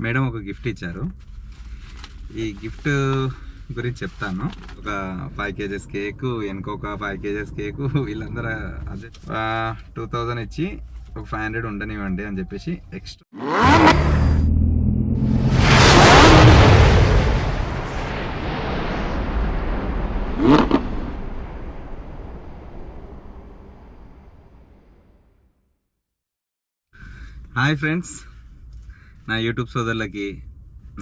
Madam ఒక gift ఇచ్చారు. ఈ గిఫ్ట్ గురించి చెప్తాను. ఒక 5 kgs కేకు, ఇంకొక 5 kgs కేకు, వీళ్ళందరూ అదే 2000 ఇచ్చి ఒక 500 ఉండనివ్వండి అని చెప్పేసి ఎక్స్ట్రా. హాయ్ ఫ్రెండ్స్, నా యూట్యూబ్ సోదరులకి,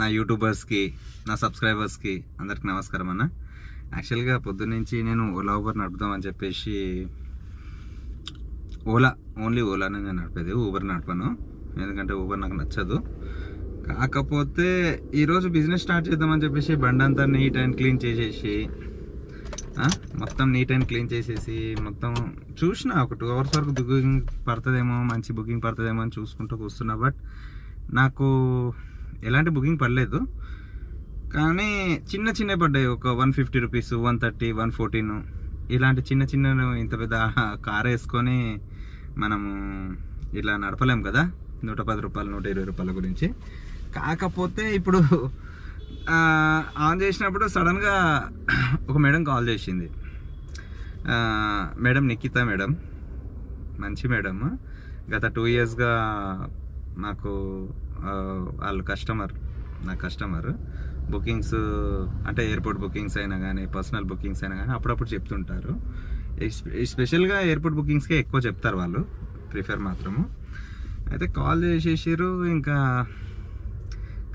నా యూట్యూబర్స్కి, నా సబ్స్క్రైబర్స్కి అందరికి నమస్కారం అన్న. యాక్చువల్గా పొద్దున్నుంచి నేను ఓలా ఊబర్ నడుపుదామని చెప్పేసి ఓన్లీ ఓలానే నేను నడిపేది, ఊబర్ నడపను. ఎందుకంటే ఊబర్ నాకు నచ్చదు. కాకపోతే ఈరోజు బిజినెస్ స్టార్ట్ చేద్దామని చెప్పేసి బండంతా నీట్ అండ్ క్లీన్ చేసేసి మొత్తం మొత్తం చూసిన ఒక 2 hours వరకు బుకింగ్ పడుతుందేమో, మంచి బుకింగ్ పడుతుందేమో అని చూసుకుంటూ కూర్చున్నా. బట్ నాకు ఎలాంటి బుకింగ్ పడలేదు. కానీ చిన్న పడ్డాయి. ఒక 150 రూపీస్, 130, 114 ఇలాంటి చిన్న ఇంత పెద్ద కార్ వేసుకొని మనము ఇలా నడపలేం కదా 110 రూపాయలు, 120 రూపాయల గురించి. కాకపోతే ఇప్పుడు ఆన్ చేసినప్పుడు సడన్గా ఒక మేడం కాల్ చేసింది. మేడం నిఖిత మేడం, మంచి మేడం. గత 2 yearsగా నాకు వాళ్ళు నా కస్టమర్. బుకింగ్స్ అంటే ఎయిర్పోర్ట్ బుకింగ్స్ అయినా కానీ, పర్సనల్ బుకింగ్స్ అయినా కానీ అప్పుడప్పుడు చెప్తుంటారు. స్పెషల్గా ఎయిర్పోర్ట్ బుకింగ్స్కే ఎక్కువ చెప్తారు వాళ్ళు, ప్రిఫర్ మాత్రము. అయితే కాల్ చేసేసారు. ఇంకా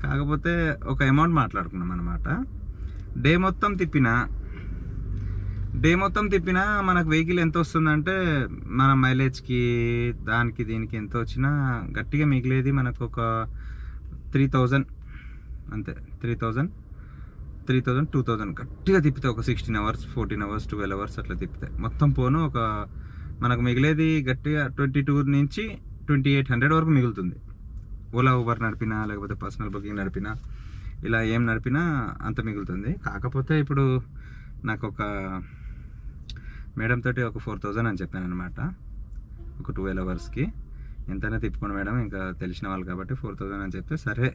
కాకపోతే ఒక అమౌంట్ మాట్లాడుకున్నాం అనమాట. డే మొత్తం తిప్పినా మనకు వెహికల్ ఎంత వస్తుందంటే, మన మైలేజ్కి దానికి దీనికి ఎంత వచ్చినా గట్టిగా మిగిలేది మనకు ఒక 3000 అంతే. 3000, 2000 గట్టిగా తిప్పితే ఒక 16 hours, 14 hours, 12 hours అట్లా తిప్పితే మొత్తం పోను ఒక మనకు మిగిలేది గట్టిగా 22 నుంచి 2800 వరకు మిగులుతుంది. ఓలా ఊబర్ నడిపినా, లేకపోతే పర్సనల్ బుకింగ్ నడిపినా, ఇలా ఏం నడిపినా అంత మిగులుతుంది. కాకపోతే ఇప్పుడు నాకు ఒక మేడం తోటి ఒక 4000 అని చెప్పాను అనమాట. ఒక 12 hours ఎంతైనా తిప్పుకోండి మేడం, ఇంకా తెలిసిన వాళ్ళు కాబట్టి 4000 అని చెప్తే, సరే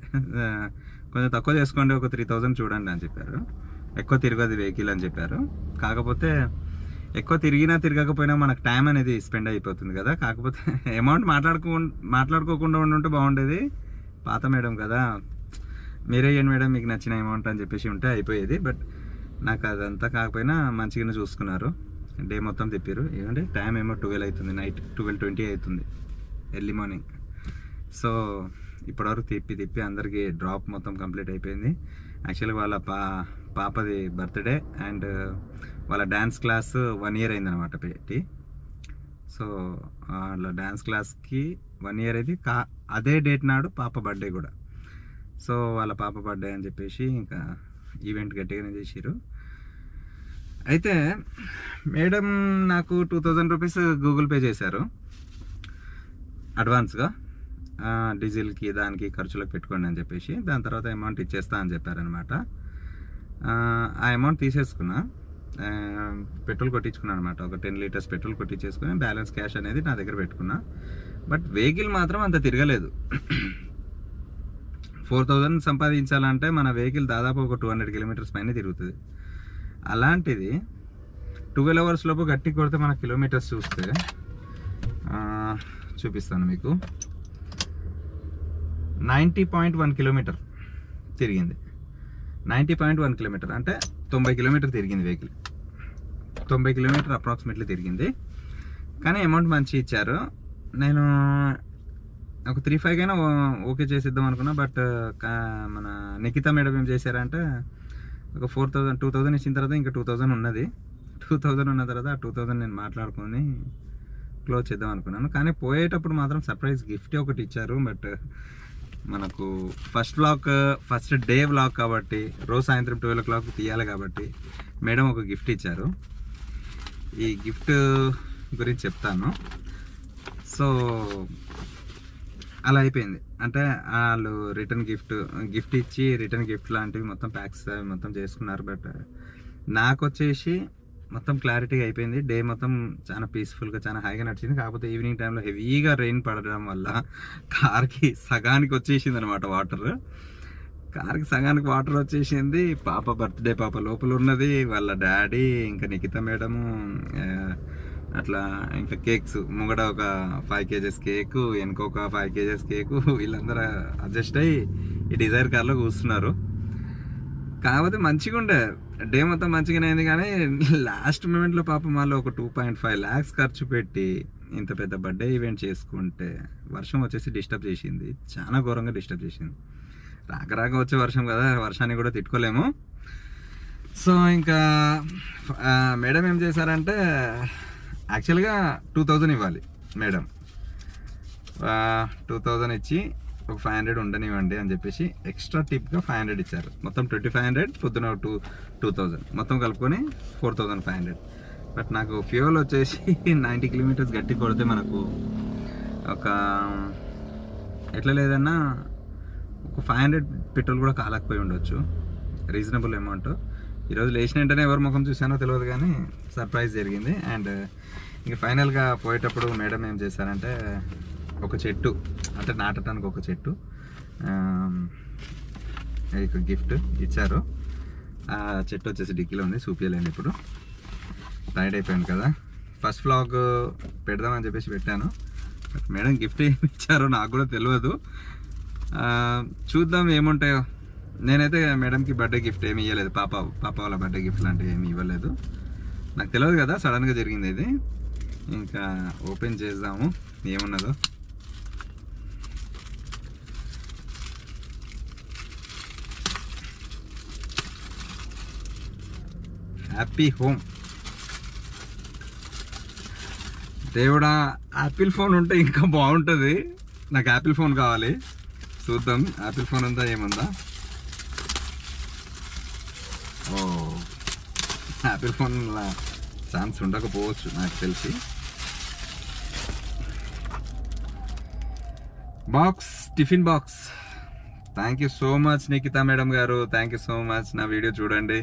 కొంచెం తక్కువ చేసుకోండి, ఒక 3000 చూడండి అని చెప్పారు. ఎక్కువ తిరగదు వెహికల్ అని చెప్పారు. కాకపోతే ఎక్కువ తిరగకపోయినా మనకు టైం అనేది స్పెండ్ అయిపోతుంది కదా. కాకపోతే అమౌంట్ మాట్లాడుకోకుండా ఉంటే బాగుండేది. పాత మేడం కదా, మీరే ఇవ్వండి మేడం మీకు నచ్చిన అమౌంట్ అని చెప్పేసి ఉంటే అయిపోయేది. బట్ నాకు అదంతా కాకపోయినా మంచిగానే చూసుకున్నారు. డే మొత్తం తిప్పారు. ఏమంటే టైం ఏమో 12 అవుతుంది, నైట్ 12:20 అవుతుంది, ఎర్లీ మార్నింగ్. సో ఇప్పటివరకు తిప్పి అందరికీ డ్రాప్ మొత్తం కంప్లీట్ అయిపోయింది. యాక్చువల్గా వాళ్ళ పాపది బర్త్డే అండ్ వాళ్ళ డ్యాన్స్ క్లాస్ 1 year అయిందనమాట పెట్టి. సో వాళ్ళ డ్యాన్స్ క్లాస్కి 1 year అయింది. అదే డేట్ నాడు పాప బర్త్డే కూడా. సో వాళ్ళ పాప బర్త్డే అని చెప్పేసి ఇంకా ఈవెంట్ గట్టిగానే చేసిరు. అయితే మేడం నాకు 2000 రూపీస్ గూగుల్ పే చేశారు అడ్వాన్స్గా, డీజిల్కి దానికి ఖర్చులకు పెట్టుకోండి అని చెప్పేసి. దాని తర్వాత అమౌంట్ ఇచ్చేస్తా అని చెప్పారనమాట. ఆ అమౌంట్ తీసేసుకున్నా, పెట్రోల్ కొట్టించుకున్నాను అనమాట. ఒక 10 liters పెట్రోల్ కొట్టించేసుకుని బ్యాలెన్స్ క్యాష్ అనేది నా దగ్గర పెట్టుకున్నా. బట్ వెహికల్ మాత్రం అంత తిరగలేదు. 4000 సంపాదించాలంటే మన వెహికల్ దాదాపు ఒక 200 kilometers పైన తిరుగుతుంది. అలాంటిది 12 hours లోపు గట్టి కొడితే మన కిలోమీటర్స్ చూస్తే చూపిస్తాను మీకు. 90.1 kilometer తిరిగింది. 90.1 kilometer అంటే 90 kilometer తిరిగింది వెహికల్. 90 kilometer అప్రాక్సిమేట్లీ తిరిగింది. కానీ అమౌంట్ మంచి ఇచ్చారు. నేను ఒక 3-5 అయినా ఓకే చేసిద్దాం అనుకున్నా. బట్ మన నిఖిత మేడం ఏం చేశారంటే, ఒక 2000 ఇచ్చిన తర్వాత ఇంకా 2000 ఉన్నది. 2000 ఉన్న తర్వాత ఆ 2000 నేను మాట్లాడుకొని క్లోజ్ చేద్దాం అనుకున్నాను. కానీ పోయేటప్పుడు మాత్రం సర్ప్రైజ్ గిఫ్ట్ ఒకటి ఇచ్చారు. బట్ మనకు ఫస్ట్ డే వ్లాగ్ కాబట్టి, రోజు సాయంత్రం 12 o'clock తీయాలి కాబట్టి మేడం ఒక గిఫ్ట్ ఇచ్చారు. ఈ గిఫ్ట్ గురించి చెప్తాను. సో అలా అయిపోయింది. అంటే వాళ్ళు రిటర్న్ గిఫ్ట్ ఇచ్చి రిటర్న్ గిఫ్ట్ లాంటివి మొత్తం ప్యాక్స్ మొత్తం చేసుకున్నారు. బట్ నాకు వచ్చేసి మొత్తం క్లారిటీగా అయిపోయింది. డే మొత్తం చాలా పీస్ఫుల్గా చాలా హాయిగా నడిచింది. కాకపోతే ఈవినింగ్ టైంలో హెవీగా రెయిన్ పడడం వల్ల కార్కి సగానికి వచ్చేసింది అనమాట వాటర్. కార్కి సగానికి వాటర్ వచ్చేసింది. పాప బర్త్డే పాప లోపల ఉన్నది, వాళ్ళ డాడీ, ఇంకా నిఖిత మేడము, అట్లా ఇంకా కేక్స్ ముంగడ ఒక 5 kgs కేకు, వెనుక ఒక 5 kgs కేకు, వీళ్ళందరూ అడ్జస్ట్ అయ్యి ఈ డిజైర్ కార్లో కూర్చున్నారు. కాకపోతే మంచిగా ఉండే డే మొత్తం మంచిగానే అయింది. కానీ లాస్ట్ మూమెంట్లో పాపం వాళ్ళు ఒక 2.5 lakhs ఖర్చు పెట్టి ఇంత పెద్ద బర్త్డే ఈవెంట్ చేసుకుంటే వర్షం వచ్చేసి డిస్టర్బ్ చేసింది, చాలా ఘోరంగా డిస్టర్బ్ చేసింది. రాక వచ్చే వర్షం కదా, వర్షాన్ని కూడా తిట్టుకోలేము. సో ఇంకా మేడం ఏం చేశారంటే యాక్చువల్గా 2000 ఇవ్వాలి మేడం. 2000 ఇచ్చి ఒక 500 ఉండనివ్వండి అని చెప్పేసి ఎక్స్ట్రా టిప్గా 500 ఇచ్చారు. మొత్తం 2500, పొద్దున 2000, మొత్తం కలుపుకొని 4500. బట్ నాకు ఫ్యూయల్ వచ్చేసి 90 kilometers గట్టి కొడితే మనకు ఒక ఎట్లా లేదన్నా ఒక 500 పెట్రోల్ కూడా కాలకపోయి ఉండొచ్చు. Reasonable amount. ఈరోజు లేచిన వెంటనే ఎవరి ముఖం చూసానో తెలియదు కానీ సర్ప్రైజ్ జరిగింది. అండ్ ఇంక ఫైనల్గా పోయేటప్పుడు మేడం ఏం చేశారంటే ఒక చెట్టు అంటే నాటడానికి ఒక చెట్టు గిఫ్ట్ ఇచ్చారు. ఆ చెట్టు వచ్చేసి డిక్కీలో ఉంది, చూపించలేను ఇప్పుడు, టైర్డ్ అయిపోయాను కదా. ఫస్ట్ వ్లాగ్ పెడదామని చెప్పేసి పెట్టాను. మేడం గిఫ్ట్ ఏమి ఇచ్చారో నాకు కూడా తెలియదు, చూద్దాం ఏముంటాయో. నేనైతే మేడంకి బర్త్డే గిఫ్ట్ ఏమి ఇవ్వలేదు, పాప వాళ్ళ బర్త్డే గిఫ్ట్ లాంటివి ఏమి ఇవ్వలేదు. నాకు తెలియదు కదా, సడన్గా జరిగింది ఇది. ఇంకా ఓపెన్ చేద్దాము ఏమున్నదో. Happy home. దేవుడా, యాపిల్ ఫోన్ ఉంటే ఇంకా బాగుంటుంది. నాకు యాపిల్ ఫోన్ కావాలి. చూద్దాం యాపిల్ ఫోన్ ఉందా ఏముందా. ఓ, యాపిల్ ఫోన్ ఛాన్స్ ఉండకపోవచ్చు నాకు తెలిసి. Box, tiffin box. Thank you so much Nikhita madam గారు, థ్యాంక్ యూ సో మచ్. నా వీడియో చూడండి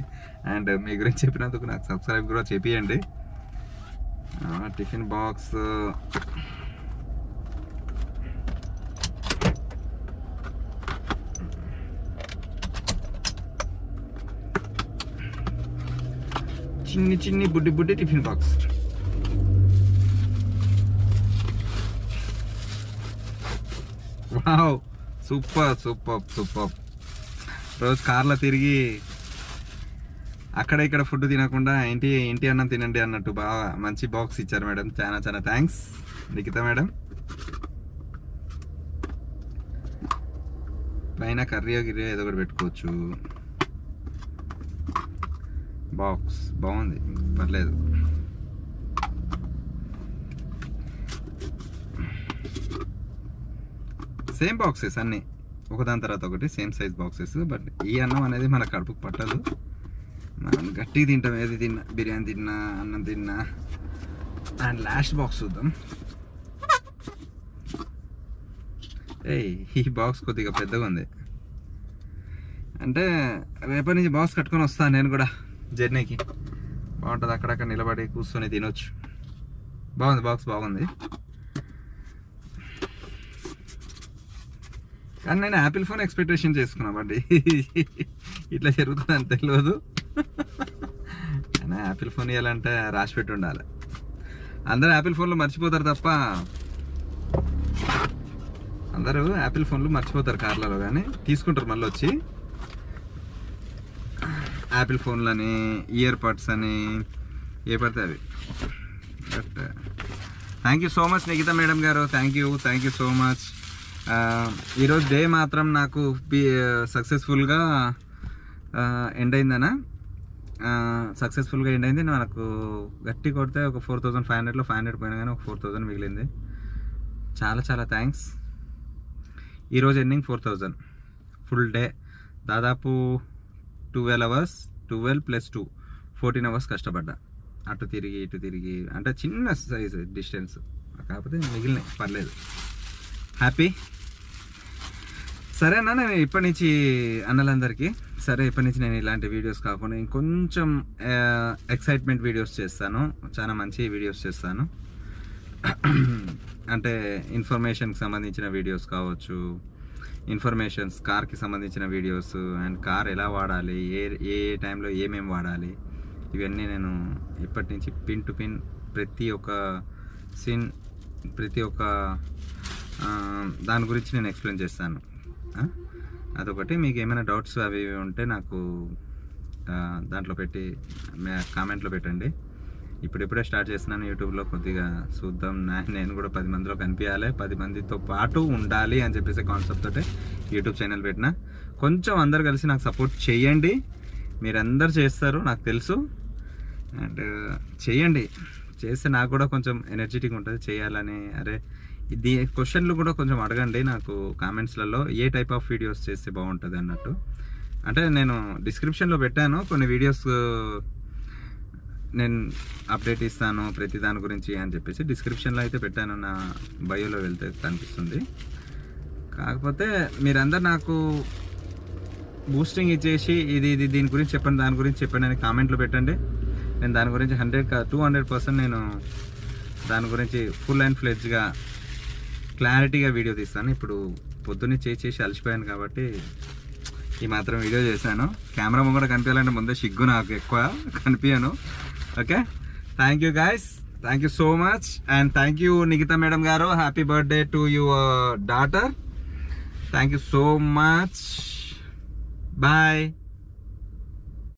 అండ్ మీ గురించి చెప్పినందుకు నాకు సబ్స్క్రైబ్ కూడా చేపియండి. టిఫిన్ బాక్స్ చిన్ని బుడ్డి టిఫిన్ బాక్స్. Wow, super. రోజు కార్లో తిరిగి అక్కడ ఇక్కడ ఫుడ్ తినకుండా ఇంటి అన్నం తినండి అన్నట్టు బాగా మంచి బాక్స్ ఇచ్చారు మేడం. చాలా థ్యాంక్స్ నిఖితా మేడం. పైన కర్రీయో ఏదో ఒకటి పెట్టుకోవచ్చు. బాక్స్ బాగుంది, పర్లేదు. సేమ్ బాక్సెస్ అన్నీ ఒకదాని తర్వాత ఒకటి, సేమ్ సైజ్ బాక్సెస్. బట్ ఈ అన్నం అనేది మన కడుపుకు పట్టదు, మనం గట్టిగా తింటాం. ఏది తిన్నా, బిర్యానీ తిన్నా, అన్నం తిన్నా. అండ్ లాస్ట్ బాక్స్ చూద్దాం. ఈ బాక్స్ కొద్దిగా పెద్దగా ఉంది, అంటే రేపటి నుంచి బాక్స్ కట్టుకొని వస్తాను నేను కూడా జర్నీకి. బాగుంటుంది, అక్కడక్కడ నిలబడి కూర్చొని తినొచ్చు. బాగుంది, బాక్స్ బాగుంది. కానీ నేను యాపిల్ ఫోన్ ఎక్స్పెక్టేషన్ చేసుకున్నా, బట్ ఇట్లా జరుగుతుందని తెలియదు. కానీ యాపిల్ ఫోన్ ఇవ్వాలంటే రాసి పెట్టి ఉండాలి. అందరూ యాపిల్ ఫోన్లు మర్చిపోతారు తప్ప, అందరూ యాపిల్ ఫోన్లు మర్చిపోతారు కార్లలో, కానీ తీసుకుంటారు మళ్ళీ వచ్చి. యాపిల్ ఫోన్లని, ఇయర్ బడ్స్ అని ఏ పడితే అవి. But thank you so much Nikhita madam గారు, థ్యాంక్ యూ సో మచ్. ఈరోజు డే మాత్రం నాకు సక్సెస్ఫుల్గా ఎండ్ అయిందనా, సక్సెస్ఫుల్గా ఎండ్ అయింది. నాకు గట్టి కొడితే ఒక 4500లో 500 పోయినా కానీ ఒక 4000 మిగిలింది. చాలా థ్యాంక్స్. ఈరోజు ఎండింగ్ 4000 ఫుల్ డే, దాదాపు 12 hours, 12 + 2 14 hours కష్టపడ్డా. అటు తిరిగి ఇటు తిరిగి, అంటే చిన్న సైజ్ డిస్టెన్స్, కాకపోతే మిగిలినాయి, పర్లేదు. హ్యాపీ. సరేనా, నేను ఇప్పటి నుంచి అన్నలందరికీ సరే ఇప్పటి నుంచి నేను ఇలాంటి వీడియోస్ కాకుండా ఇంకొంచెం ఎక్సైట్మెంట్ వీడియోస్ చేస్తాను, చాలా మంచి వీడియోస్ చేస్తాను. అంటే ఇన్ఫర్మేషన్కి సంబంధించిన వీడియోస్ కావచ్చు, ఇన్ఫర్మేషన్స్ కార్కి సంబంధించిన వీడియోస్, అండ్ కార్ ఎలా వాడాలి, ఏ ఏ టైంలో ఏమేమి వాడాలి, ఇవన్నీ నేను ఇప్పటి నుంచి పిన్ టు పిన్ ప్రతి ఒక్క సీన్, ప్రతి ఒక్క దాని గురించి నేను ఎక్స్ప్లెయిన్ చేస్తాను. అదొకటి. మీకు ఏమైనా డౌట్స్ అవి ఉంటే నాకు దాంట్లో పెట్టి కామెంట్లో పెట్టండి. ఇప్పుడిప్పుడే స్టార్ట్ చేస్తున్నాను యూట్యూబ్లో, కొద్దిగా చూద్దాం. నేను కూడా 10 మందిలో కనిపించాలి, 10 మందితో పాటు ఉండాలి అని చెప్పేసి కాన్సెప్ట్ తోటే యూట్యూబ్ ఛానల్ పెట్టిన. కొంచెం అందరు కలిసి నాకు సపోర్ట్ చేయండి. మీరందరు చేస్తారు నాకు తెలుసు, అండ్ చేయండి. చేస్తే నాకు కూడా కొంచెం ఎనర్జెటిక్ ఉంటుంది చేయాలని. అరే ఇది క్వశ్చన్లు కూడా కొంచెం అడగండి నాకు కామెంట్స్లలో, ఏ టైప్ ఆఫ్ వీడియోస్ చేస్తే బాగుంటుంది అన్నట్టు. అంటే నేను డిస్క్రిప్షన్లో పెట్టాను కొన్ని వీడియోస్, నేను అప్డేట్ ఇస్తాను ప్రతి దాని గురించి అని చెప్పేసి డిస్క్రిప్షన్లో అయితే పెట్టాను, నా బయోలో వెళ్తే కనిపిస్తుంది. కాకపోతే మీరందరు నాకు బూస్టింగ్ ఇచ్చేసి ఇది దీని గురించి చెప్పండి, దాని గురించి చెప్పండి అని కామెంట్లో పెట్టండి. నేను దాని గురించి 200% నేను దాని గురించి ఫుల్ అండ్ ఫ్లెడ్జ్గా క్లారిటీగా వీడియో తీస్తాను. ఇప్పుడు పొద్దున్నే చేసి అలసిపోయాను కాబట్టి ఈ మాత్రం వీడియో చేశాను. కెమెరా ముంగట కనిపించాలంటే ముందే సిగ్గు, నాకు ఎక్కువ కనిపించాను. Okay, thank you guys, thank you so much, and thank you Nikhitha madam garu. Happy birthday to your daughter. Thank you so much. Bye.